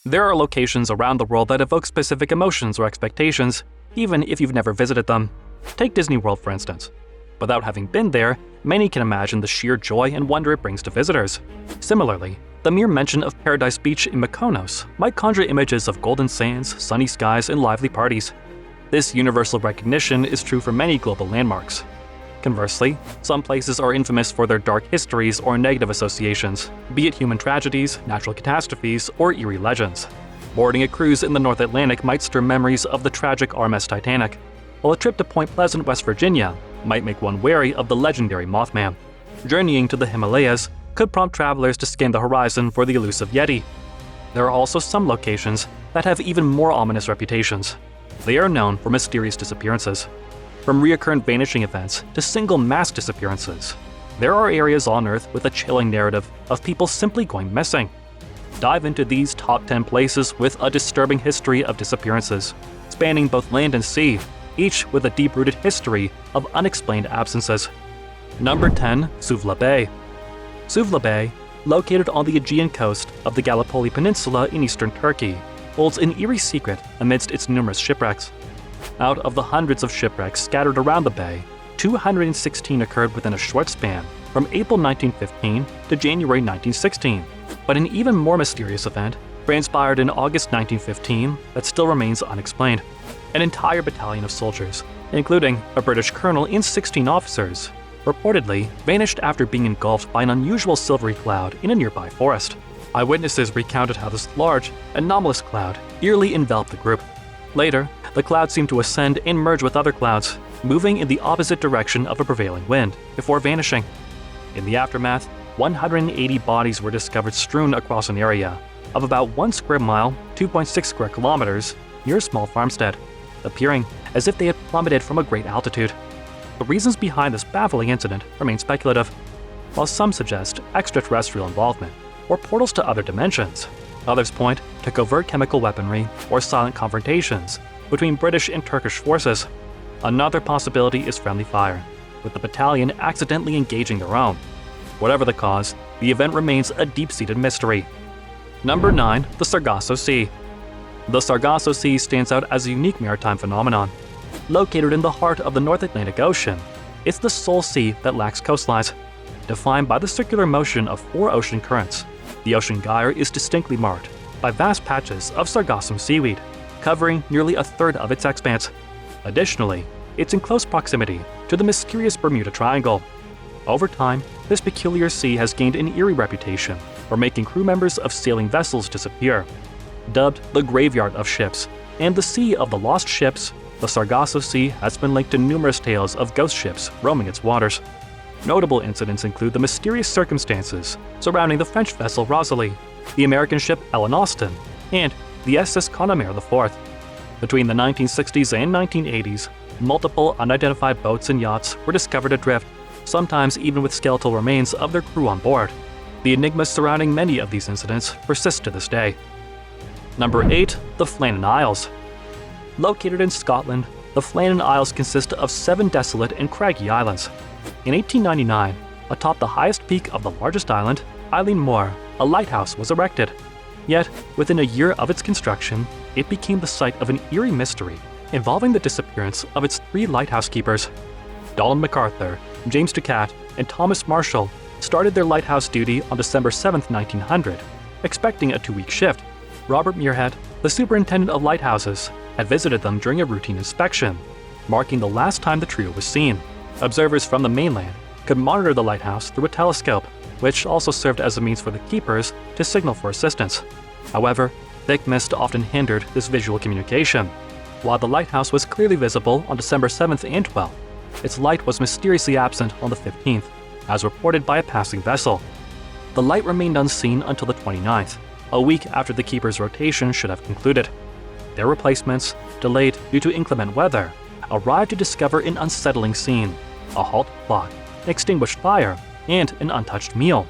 There are locations around the world that evoke specific emotions or expectations, even if you've never visited them. Take Disney World, for instance. Without having been there, many can imagine the sheer joy and wonder it brings to visitors. Similarly, the mere mention of Paradise Beach in Mykonos might conjure images of golden sands, sunny skies, and lively parties. This universal recognition is true for many global landmarks. Conversely, some places are infamous for their dark histories or negative associations, be it human tragedies, natural catastrophes, or eerie legends. Boarding a cruise in the North Atlantic might stir memories of the tragic RMS Titanic, while a trip to Point Pleasant, West Virginia might make one wary of the legendary Mothman. Journeying to the Himalayas could prompt travelers to scan the horizon for the elusive Yeti. There are also some locations that have even more ominous reputations. They are known for mysterious disappearances. From recurrent vanishing events to single mass disappearances, there are areas on Earth with a chilling narrative of people simply going missing. Dive into these top 10 places with a disturbing history of disappearances, spanning both land and sea, each with a deep-rooted history of unexplained absences. Number 10. Sua Bay. Sua Bay, located on the Aegean coast of the Gallipoli Peninsula in eastern Turkey, holds an eerie secret amidst its numerous shipwrecks. Out of the hundreds of shipwrecks scattered around the bay, 216 occurred within a short span from April 1915 to January 1916. But an even more mysterious event transpired in August 1915 that still remains unexplained. An entire battalion of soldiers, including a British colonel and 16 officers, reportedly vanished after being engulfed by an unusual silvery cloud in a nearby forest. Eyewitnesses recounted how this large, anomalous cloud eerily enveloped the group. Later, the cloud seemed to ascend and merge with other clouds, moving in the opposite direction of a prevailing wind, before vanishing. In the aftermath, 180 bodies were discovered strewn across an area of about 1 square mile, 2.6 square kilometers, near a small farmstead, appearing as if they had plummeted from a great altitude. The reasons behind this baffling incident remain speculative. While some suggest extraterrestrial involvement or portals to other dimensions, others point to covert chemical weaponry or silent confrontations between British and Turkish forces. Another possibility is friendly fire, with the battalion accidentally engaging their own. Whatever the cause, the event remains a deep-seated mystery. Number 9. The Saraso Sea. The Saraso Sea stands out as a unique maritime phenomenon. Located in the heart of the North Atlantic Ocean, it's the sole sea that lacks coastlines. Defined by the circular motion of 4 ocean currents, the ocean gyre is distinctly marked by vast patches of sargassum seaweed, covering nearly a third of its expanse. Additionally, it's in close proximity to the mysterious Bermuda Triangle. Over time, this peculiar sea has gained an eerie reputation for making crew members of sailing vessels disappear. Dubbed the graveyard of ships and the sea of the lost ships, the Saraso Sea has been linked to numerous tales of ghost ships roaming its waters. Notable incidents include the mysterious circumstances surrounding the French vessel Rosalie, the American ship Ellen Austin, and the SS Connemara IV. Between the 1960s and 1980s, multiple unidentified boats and yachts were discovered adrift, sometimes even with skeletal remains of their crew on board. The enigmas surrounding many of these incidents persist to this day. Number 8. The Flannan Isles. Located in Scotland, the Flannan Isles consist of 7 desolate and craggy islands. In 1899, atop the highest peak of the largest island, Eilean Mor, a lighthouse was erected. Yet, within a year of its construction, it became the site of an eerie mystery involving the disappearance of its 3 lighthouse keepers. Donald MacArthur, James Ducat, and Thomas Marshall started their lighthouse duty on December 7, 1900, expecting a 2-week shift. Robert Muirhead, the superintendent of lighthouses, had visited them during a routine inspection, marking the last time the trio was seen. Observers from the mainland could monitor the lighthouse through a telescope, which also served as a means for the keepers to signal for assistance. However, thick mist often hindered this visual communication. While the lighthouse was clearly visible on December 7th and 12th, its light was mysteriously absent on the 15th, as reported by a passing vessel. The light remained unseen until the 29th, a week after the keeper's rotation should have concluded. Their replacements, delayed due to inclement weather, arrived to discover an unsettling scene: a halted clock, an extinguished fire, and an untouched meal.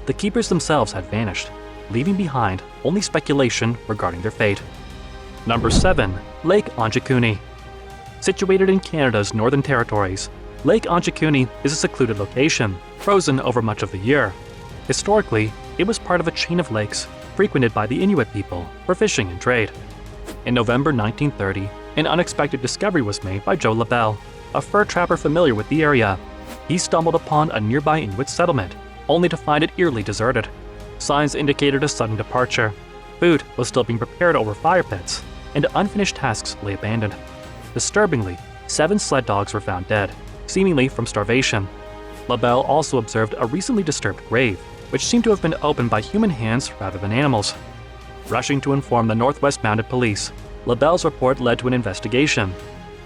The keepers themselves had vanished, leaving behind only speculation regarding their fate. Number 7. Lake Anjikuni. Situated in Canada's Northern Territories, Lake Anjikuni is a secluded location, frozen over much of the year. Historically, it was part of a chain of lakes frequented by the Inuit people for fishing and trade. In November 1930, an unexpected discovery was made by Joe LaBelle, a fur trapper familiar with the area. He stumbled upon a nearby Inuit settlement, only to find it eerily deserted. Signs indicated a sudden departure. Food was still being prepared over fire pits, and unfinished tasks lay abandoned. Disturbingly, 7 sled dogs were found dead, seemingly from starvation. LaBelle also observed a recently disturbed grave, which seemed to have been opened by human hands rather than animals. Rushing to inform the Northwest Mounted Police, LaBelle's report led to an investigation.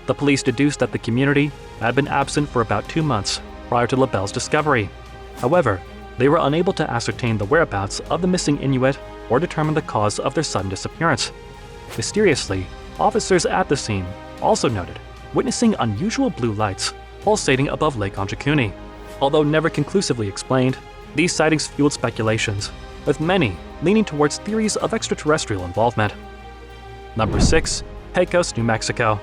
The police deduced that the community had been absent for about 2 months prior to LaBelle's discovery. However, they were unable to ascertain the whereabouts of the missing Inuit or determine the cause of their sudden disappearance. Mysteriously, officers at the scene also noted witnessing unusual blue lights pulsating above Lake Onchikuni. Although never conclusively explained, these sightings fueled speculations, with many leaning towards theories of extraterrestrial involvement. Number 6. Pecos, New Mexico.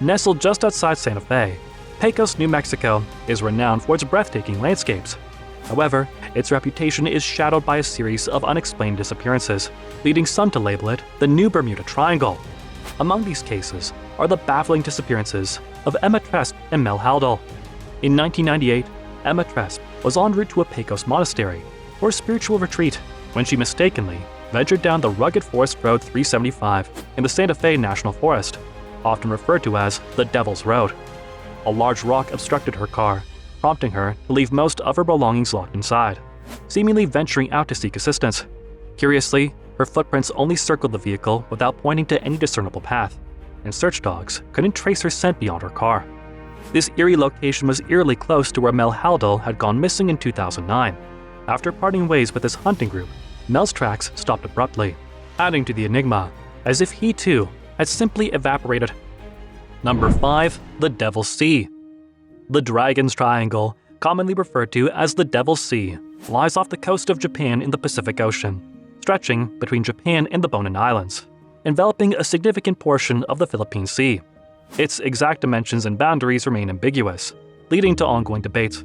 Nestled just outside Santa Fe, Pecos, New Mexico is renowned for its breathtaking landscapes. However, its reputation is shadowed by a series of unexplained disappearances, leading some to label it the New Bermuda Triangle. Among these cases are the baffling disappearances of Emma Tresp and Mel Haldol. In 1998, Emma Tresp was en route to a Pecos monastery for a spiritual retreat when she mistakenly ventured down the rugged Forest Road 375 in the Santa Fe National Forest, often referred to as the Devil's Road. A large rock obstructed her car, prompting her to leave most of her belongings locked inside, seemingly venturing out to seek assistance. Curiously, her footprints only circled the vehicle without pointing to any discernible path, and search dogs couldn't trace her scent beyond her car. This eerie location was eerily close to where Mel Haldol had gone missing in 2009. After parting ways with his hunting group, Mel's tracks stopped abruptly, adding to the enigma, as if he too had simply evaporated. Number 5. The Devil's Sea. The Dragon's Triangle, commonly referred to as the Devil's Sea, lies off the coast of Japan in the Pacific Ocean, stretching between Japan and the Bonin Islands, enveloping a significant portion of the Philippine Sea. Its exact dimensions and boundaries remain ambiguous, leading to ongoing debates.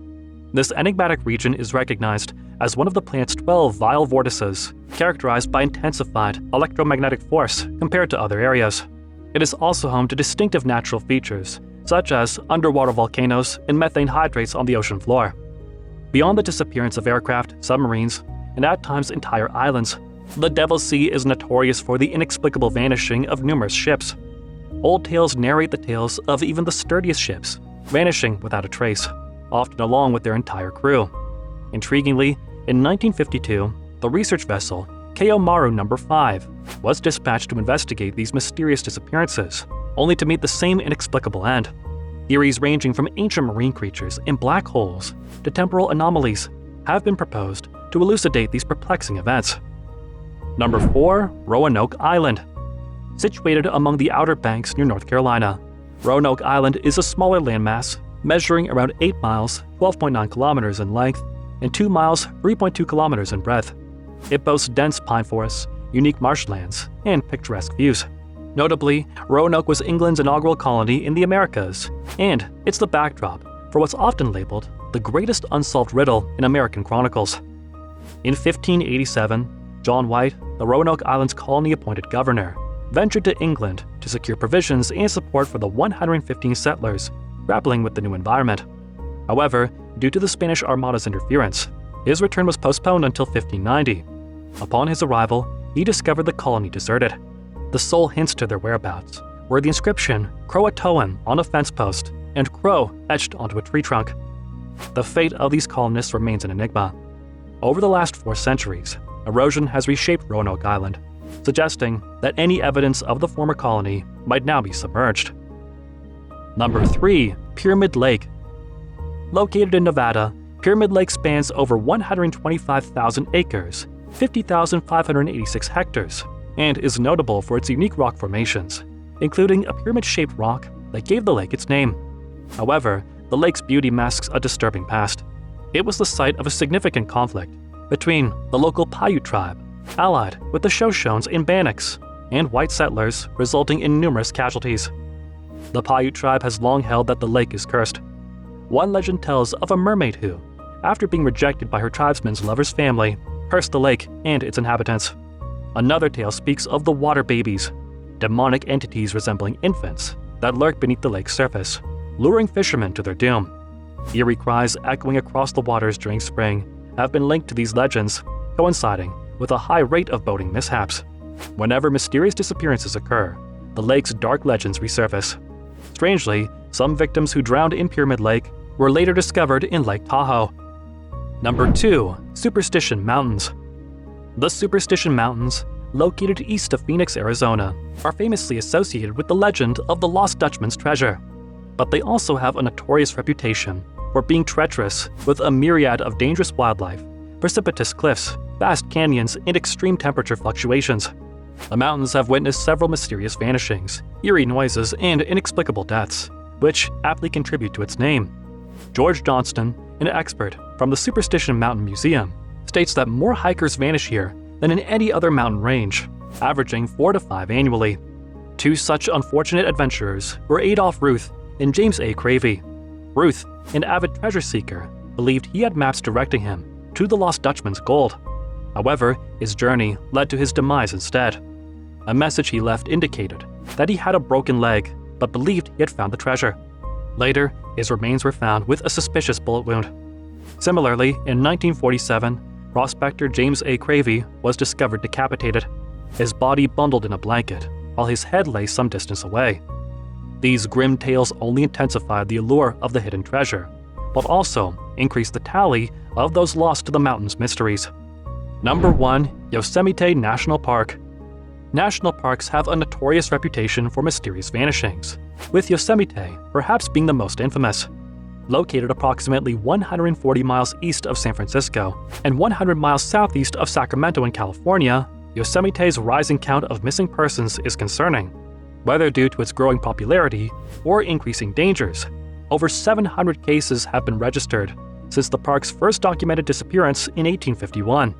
This enigmatic region is recognized as one of the planet's 12 vile vortices, characterized by intensified electromagnetic force compared to other areas. It is also home to distinctive natural features, such as underwater volcanoes and methane hydrates on the ocean floor. Beyond the disappearance of aircraft, submarines, and at times entire islands, the Devil's Sea is notorious for the inexplicable vanishing of numerous ships. Old tales narrate the tales of even the sturdiest ships vanishing without a trace, often along with their entire crew. Intriguingly, in 1952, the research vessel Keiomaru No. 5 was dispatched to investigate these mysterious disappearances, only to meet the same inexplicable end. Theories ranging from ancient marine creatures and black holes to temporal anomalies have been proposed to elucidate these perplexing events. Number 4. Roanoke Island. Situated among the Outer Banks near North Carolina, Roanoke Island is a smaller landmass measuring around 8 miles, 12.9 kilometers in length, and 2 miles, 3.2 kilometers in breadth. It boasts dense pine forests, unique marshlands, and picturesque views. Notably, Roanoke was England's inaugural colony in the Americas, and it's the backdrop for what's often labeled the greatest unsolved riddle in American chronicles. In 1587, John White, the Roanoke Island's colony-appointed governor, ventured to England to secure provisions and support for the 115 settlers grappling with the new environment. However, due to the Spanish Armada's interference, his return was postponed until 1590. Upon his arrival, he discovered the colony deserted. The sole hints to their whereabouts were the inscription Croatoan on a fence post and Crow etched onto a tree trunk. The fate of these colonists remains an enigma. Over the last 4 centuries, erosion has reshaped Roanoke Island, suggesting that any evidence of the former colony might now be submerged. Number 3. Pyramid Lake. Located in Nevada, Pyramid Lake spans over 125,000 acres, 50,586 hectares, and is notable for its unique rock formations, including a pyramid-shaped rock that gave the lake its name. However, the lake's beauty masks a disturbing past. It was the site of a significant conflict between the local Paiute tribe, allied with the Shoshones and Bannocks, and white settlers, resulting in numerous casualties. The Paiute tribe has long held that the lake is cursed. One legend tells of a mermaid who, after being rejected by her tribesman's lover's family, cursed the lake and its inhabitants. Another tale speaks of the water babies, demonic entities resembling infants that lurk beneath the lake's surface, luring fishermen to their doom. Eerie cries echoing across the waters during spring have been linked to these legends, coinciding with a high rate of boating mishaps. Whenever mysterious disappearances occur, the lake's dark legends resurface. Strangely, some victims who drowned in Pyramid Lake were later discovered in Lake Tahoe. Number 2. Superstition Mountains. The Superstition Mountains, located east of Phoenix, Arizona, are famously associated with the legend of the Lost Dutchman's treasure. But they also have a notorious reputation for being treacherous, with a myriad of dangerous wildlife, precipitous cliffs, vast canyons, and extreme temperature fluctuations. The mountains have witnessed several mysterious vanishings, eerie noises, and inexplicable deaths, which aptly contribute to its name. George Johnston, an expert from the Superstition Mountain Museum, states that more hikers vanish here than in any other mountain range, averaging 4 to 5 annually. Two such unfortunate adventurers were Adolph Ruth and James A. Cravey. Ruth, an avid treasure seeker, believed he had maps directing him to the Lost Dutchman's gold. However, his journey led to his demise instead. A message he left indicated that he had a broken leg, but believed he had found the treasure. Later, his remains were found with a suspicious bullet wound. Similarly, in 1947, prospector James A. Cravey was discovered decapitated, his body bundled in a blanket, while his head lay some distance away. These grim tales only intensified the allure of the hidden treasure, but also increased the tally of those lost to the mountain's mysteries. Number 1. Yosemite National Park. National parks have a notorious reputation for mysterious vanishings, with Yosemite perhaps being the most infamous. Located approximately 140 miles east of San Francisco and 100 miles southeast of Sacramento in California, Yosemite's rising count of missing persons is concerning, whether due to its growing popularity or increasing dangers. Over 700 cases have been registered since the park's first documented disappearance in 1851.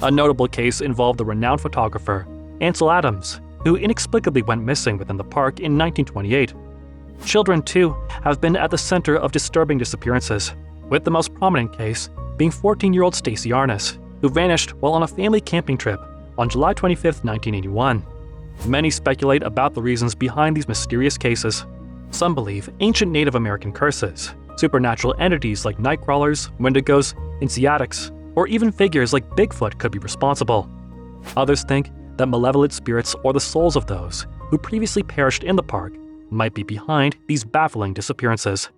A notable case involved the renowned photographer Ansel Adams, who inexplicably went missing within the park in 1928. Children, too, have been at the center of disturbing disappearances, with the most prominent case being 14-year-old Stacy Arness, who vanished while on a family camping trip on July 25, 1981. Many speculate about the reasons behind these mysterious cases. Some believe ancient Native American curses, supernatural entities like nightcrawlers, wendigos, Insiatics, or even figures like Bigfoot could be responsible. Others think that malevolent spirits or the souls of those who previously perished in the park might be behind these baffling disappearances.